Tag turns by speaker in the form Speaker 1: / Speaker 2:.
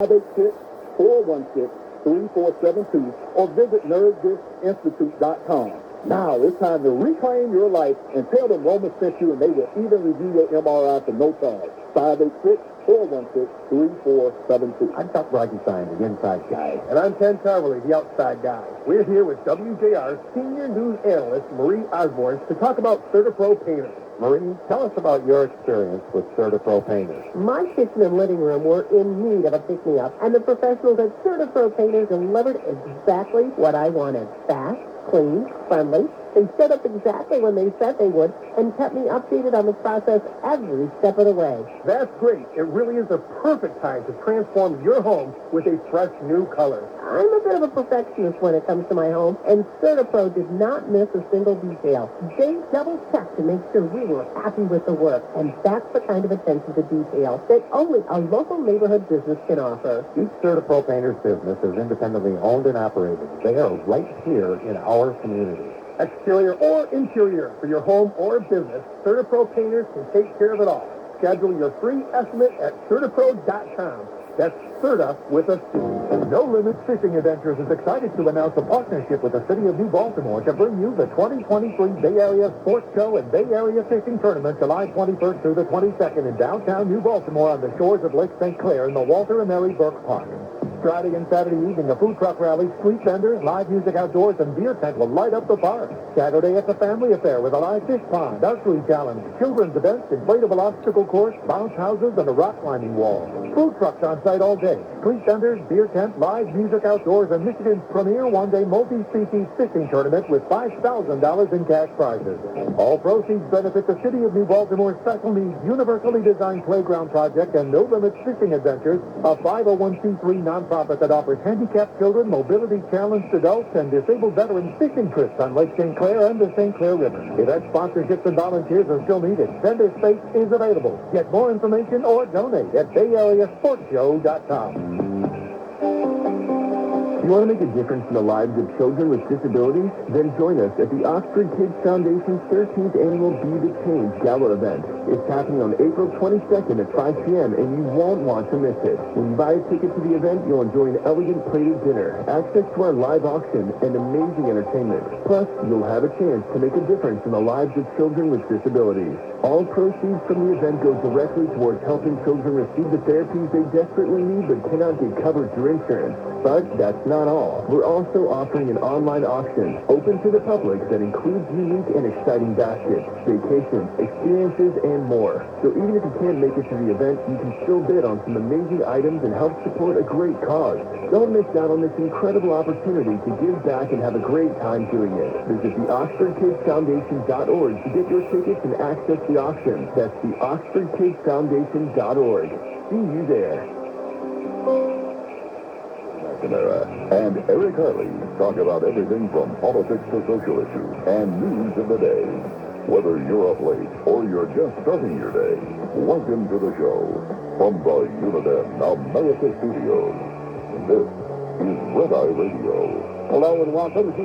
Speaker 1: 586-416-3472 or visit nerddiscinstitute.com. Now it's time to reclaim your life and tell them Roma sent you, and they will even review your MRI for no charge. 586-416-3472.
Speaker 2: I'm Chuck Bragenstein, the inside guy.
Speaker 3: And I'm Ken Carverly, the outside guy. We're here with WJR Senior News Analyst Marie Osborne to talk about CertaPro painters.
Speaker 2: Marie, tell us about your experience with CertaPro painters.
Speaker 4: My kitchen and living room were in need of a pick-me-up, and the professionals at CertaPro painters delivered exactly what I wanted. Fast, clean, friendly. They showed up exactly when they said they would and kept me updated on the process every step of the way.
Speaker 3: That's great. It really is the perfect time to transform your home with a fresh new color.
Speaker 4: I'm a bit of a perfectionist when it comes to my home, and CertaPro did not miss a single detail. They double-checked to make sure we were happy with the work, and that's the kind of attention to detail that only a local neighborhood business can offer.
Speaker 2: Each CertaPro painter's business is independently owned and operated. They are right here in our community.
Speaker 3: Exterior or interior, for your home or business, CertaPro painters can take care of it all. Schedule your free estimate at CertaPro.com. That's Certa with a C. No Limit Fishing Adventures is excited to announce a partnership with the City of New Baltimore to bring you the 2023 Bay Area Sports Show and Bay Area Fishing Tournament, July 21st through the 22nd in downtown New Baltimore on the shores of Lake St. Clair in the Walter and Mary Burke Park. Friday and Saturday evening, a food truck rally, street vendors, live music outdoors, and beer tent will light up the park. Saturday, it's a family affair with a live fish pond, archery challenge, children's events, inflatable obstacle course, bounce houses, and a rock climbing wall. Food trucks on site all day. Street vendors, beer tent, live music outdoors, and Michigan's premier one-day multi-species fishing tournament with $5,000 in cash prizes. All proceeds benefit the City of New Baltimore's Special Needs Universally Designed Playground Project and No Limits Fishing Adventures, a 501c3 nonprofit that offers handicapped children, mobility-challenged adults, and disabled veterans fishing trips on Lake St. Clair and the St. Clair River. Event sponsorships and volunteers are still needed. Vendor space is available. Get more information or donate at BayAreaSportsShow.com.
Speaker 5: You want to make a difference in the lives of children with disabilities? Then join us at the Oxford Kids Foundation's 13th annual Be the Change Gala event. It's happening on April 22nd at 5 p.m., and you won't want to miss it. When you buy a ticket to the event, you'll enjoy an elegant plated dinner, access to our live auction, and amazing entertainment. Plus, you'll have a chance to make a difference in the lives of children with disabilities. All proceeds from the event go directly towards helping children receive the therapies they desperately need but cannot get covered through insurance. But that's not all. We're also offering an online auction open to the public that includes unique and exciting baskets, vacations, experiences, and more. So even if you can't make it to the event, you can still bid on some amazing items and help support a great cause. Don't miss out on this incredible opportunity to give back and have a great time doing it. Visit the OxfordKidsFoundation.org to get your tickets and access the auction. That's the OxfordKidsFoundation.org. See you there.
Speaker 6: McNamara and Eric Harley talk about everything from politics to social issues and news of the day. Whether you're up late or you're just starting your day, welcome to the show from the Uniden America Studios. This is Red Eye Radio.
Speaker 1: Hello and welcome to